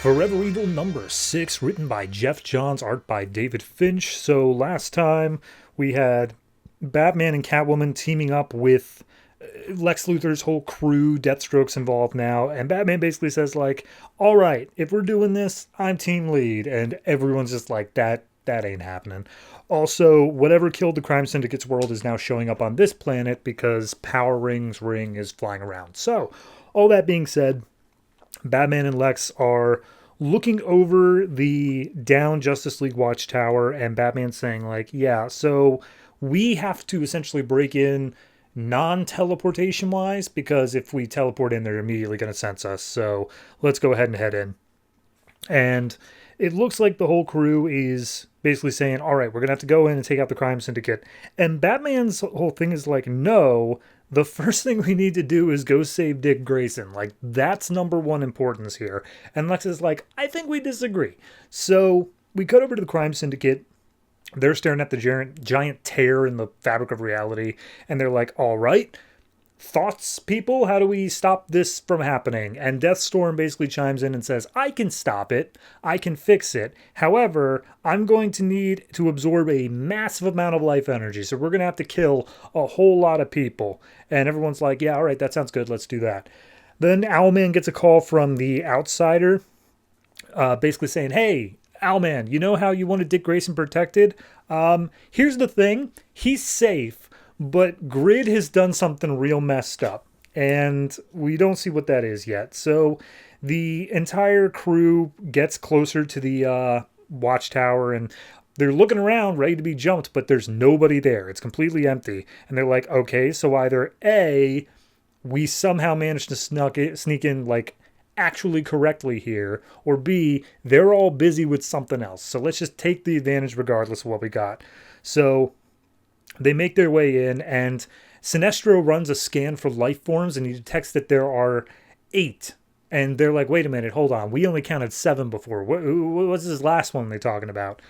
Forever Evil number 6, written by Jeff Johns, art by David Finch. So last time we had Batman and Catwoman teaming up with Lex Luthor's whole crew. Deathstroke's involved now, and Batman basically says like, all right, if we're doing this, I'm team lead. And everyone's just like, that ain't happening. Also, whatever killed the Crime Syndicate's world is now showing up on this planet because Power Ring's ring is flying around. So, all that being said, Batman and Lex are looking over the down Justice League watchtower, and Batman's saying like, yeah, so we have to essentially break in non-teleportation wise, because if we teleport in, they're immediately going to sense us. So let's go ahead and head in. And it looks like the whole crew is basically saying, all right, we're going to have to go in and take out the crime syndicate. And Batman's whole thing is like, no, the first thing we need to do is go save Dick Grayson. Like, that's number one importance here. And Lex is like, I think we disagree. So we cut over to the crime syndicate. They're staring at the giant tear in the fabric of reality. And they're like, all right, thoughts, people? How do we stop this from happening? And Deathstorm basically chimes in and says, I can stop it. I can fix it. However, I'm going to need to absorb a massive amount of life energy. So we're going to have to kill a whole lot of people. And everyone's like, yeah, all right, that sounds good. Let's do that. Then Owlman gets a call from the Outsider, basically saying, hey, Owlman, you know how you wanted Dick Grayson protected? Here's the thing. He's safe. But Grid has done something real messed up, and we don't see what that is yet. So the entire crew gets closer to the watchtower, and they're looking around, ready to be jumped, but there's nobody there. It's completely empty. And they're like, okay, so either A, we somehow managed to sneak in, like, actually correctly here, or B, they're all busy with something else. So let's just take the advantage regardless of what we got. So they make their way in, and Sinestro runs a scan for life forms, and he detects that there are 8. And they're like, wait a minute, hold on. We only counted 7 before. What's this last one they're talking about?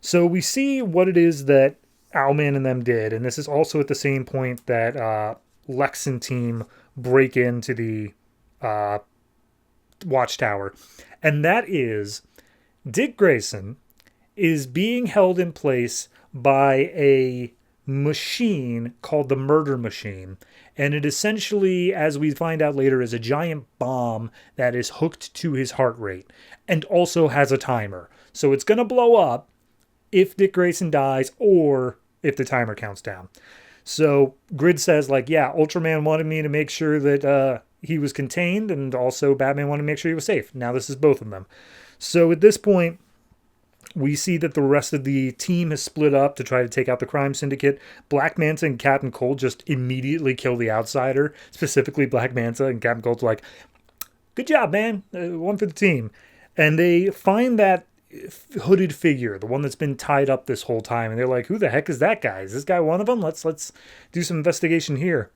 So we see what it is that Owlman and them did, and this is also at the same point that Lex and team break into the watchtower. And that is Dick Grayson is being held in place by a machine called the Murder Machine, and it essentially, as we find out later, is a giant bomb that is hooked to his heart rate and also has a timer. So it's going to blow up if Dick Grayson dies or if the timer counts down. So Grid says like, yeah, Ultraman wanted me to make sure that he was contained, and also Batman wanted to make sure he was safe. Now this is both of them. So at this point, we see that the rest of the team has split up to try to take out the crime syndicate. Black Manta and Captain Cold just immediately kill the Outsider. Specifically, Black Manta and Captain Cold's like, good job, man. One for the team. And they find that hooded figure, the one that's been tied up this whole time. And they're like, who the heck is that guy? Is this guy one of them? Let's do some investigation here.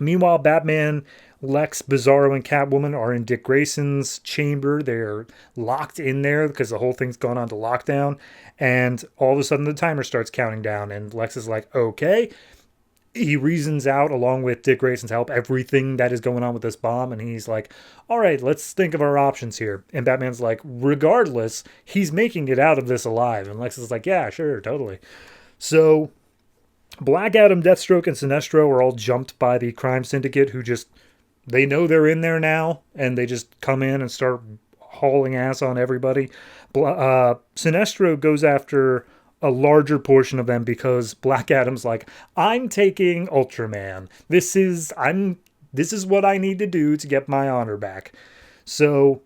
Meanwhile, Batman, Lex, Bizarro, and Catwoman are in Dick Grayson's chamber. They're locked in there because the whole thing's gone on to lockdown. And all of a sudden, the timer starts counting down. And Lex is like, okay. He reasons out, along with Dick Grayson's help, everything that is going on with this bomb. And he's like, all right, let's think of our options here. And Batman's like, regardless, he's making it out of this alive. And Lex is like, yeah, sure, totally. So Black Adam, Deathstroke, and Sinestro are all jumped by the crime syndicate, who just, they know they're in there now, and they just come in and start hauling ass on everybody. Sinestro goes after a larger portion of them because Black Adam's like, I'm taking Ultraman. This is what I need to do to get my honor back. So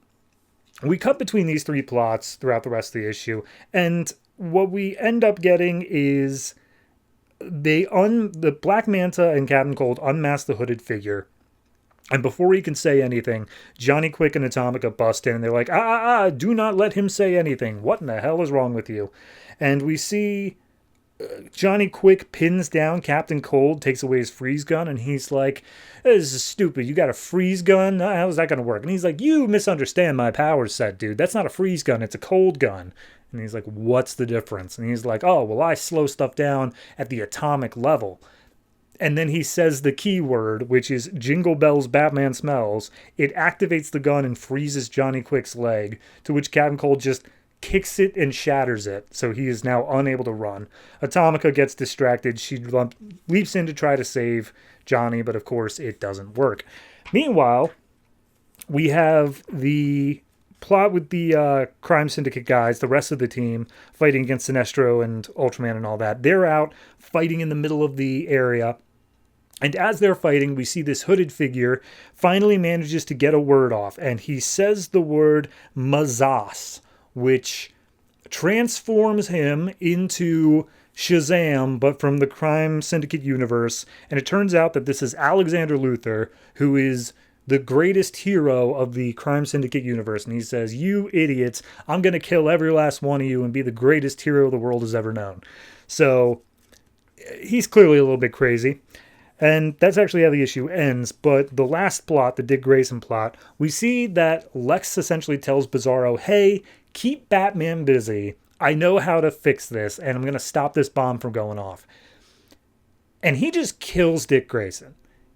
we cut between these 3 plots throughout the rest of the issue, and what we end up getting is the Black Manta and Captain Cold unmask the hooded figure. And before he can say anything, Johnny Quick and Atomica bust in, and they're like, do not let him say anything. What in the hell is wrong with you? And we see Johnny Quick pins down Captain Cold, takes away his freeze gun, and he's like, this is stupid. You got a freeze gun? How is that going to work? And he's like, you misunderstand my power set, dude. That's not a freeze gun. It's a cold gun. And he's like, what's the difference? And he's like, oh, well, I slow stuff down at the atomic level. And then he says the key word, which is Jingle Bells Batman Smells. It activates the gun and freezes Johnny Quick's leg, to which Captain Cold just kicks it and shatters it, so he is now unable to run. Atomica gets distracted. She leaps in to try to save Johnny, but of course it doesn't work. Meanwhile, we have the plot with the crime syndicate guys, the rest of the team, fighting against Sinestro and Ultraman and all that. They're out fighting in the middle of the area. And as they're fighting, we see this hooded figure finally manages to get a word off. And he says the word Mazas, which transforms him into Shazam, but from the Crime Syndicate universe. And it turns out that this is Alexander Luthor, who is the greatest hero of the Crime Syndicate universe. And he says, "You idiots, I'm going to kill every last one of you and be the greatest hero the world has ever known." So he's clearly a little bit crazy. And that's actually how the issue ends. But the last plot, the Dick Grayson plot, we see that Lex essentially tells Bizarro, "Hey, keep Batman busy. I know how to fix this, and I'm going to stop this bomb from going off." And he just kills Dick Grayson.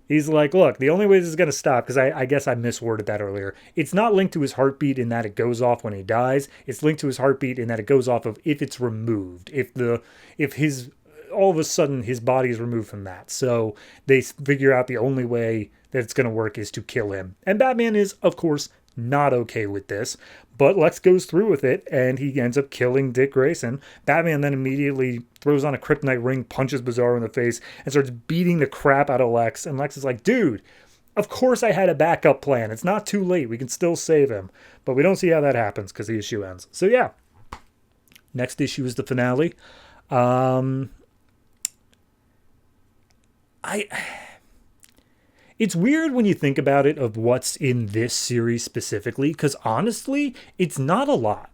He's like, "Look, the only way this is going to stop," because I guess I misworded that earlier, it's not linked to his heartbeat in that it goes off when he dies. It's linked to his heartbeat in that it goes off of if it's removed. If his all of a sudden his body is removed from that. So they figure out the only way that it's going to work is to kill him. And Batman is, of course, not okay with this, but Lex goes through with it and he ends up killing Dick Grayson. Batman then immediately throws on a kryptonite ring, punches Bizarro in the face, and starts beating the crap out of Lex. And Lex is like, "Dude, of course I had a backup plan. It's not too late. We can still save him." But we don't see how that happens because the issue ends. So yeah, next issue is the finale. It's weird when you think about it of what's in this series specifically, because honestly, it's not a lot.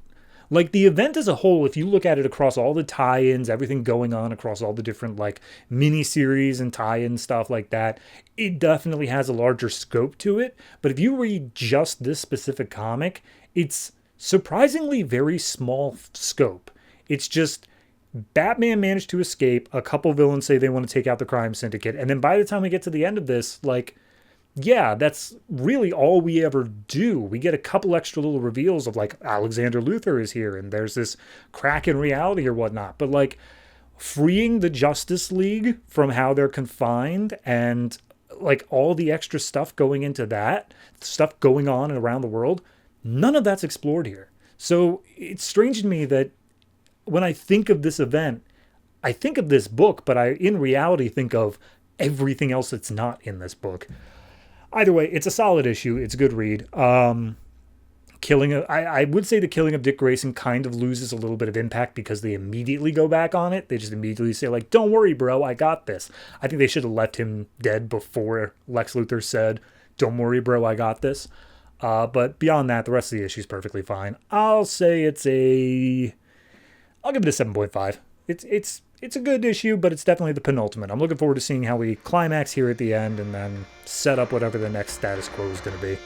Like the event as a whole, if you look at it across all the tie-ins, everything going on across all the different like mini-series and tie-in stuff like that, it definitely has a larger scope to it. But if you read just this specific comic, it's surprisingly very small scope. It's just Batman managed to escape. A couple villains say they want to take out the Crime Syndicate. And then by the time we get to the end of this, like, yeah, that's really all we ever do. We get a couple extra little reveals of like Alexander Luthor is here and there's this crack in reality or whatnot. But like freeing the Justice League from how they're confined and like all the extra stuff going into that, stuff going on around the world, none of that's explored here. So it's strange to me that when I think of this event, I think of this book, but I, in reality, think of everything else that's not in this book. Either way, it's a solid issue. It's a good read. I would say the killing of Dick Grayson kind of loses a little bit of impact because they immediately go back on it. They just immediately say, like, "Don't worry, bro, I got this." I think they should have left him dead before Lex Luthor said, "Don't worry, bro, I got this." But beyond that, the rest of the issue is perfectly fine. I'll give it a 7.5. It's a good issue, but it's definitely the penultimate. I'm looking forward to seeing how we climax here at the end and then set up whatever the next status quo is going to be.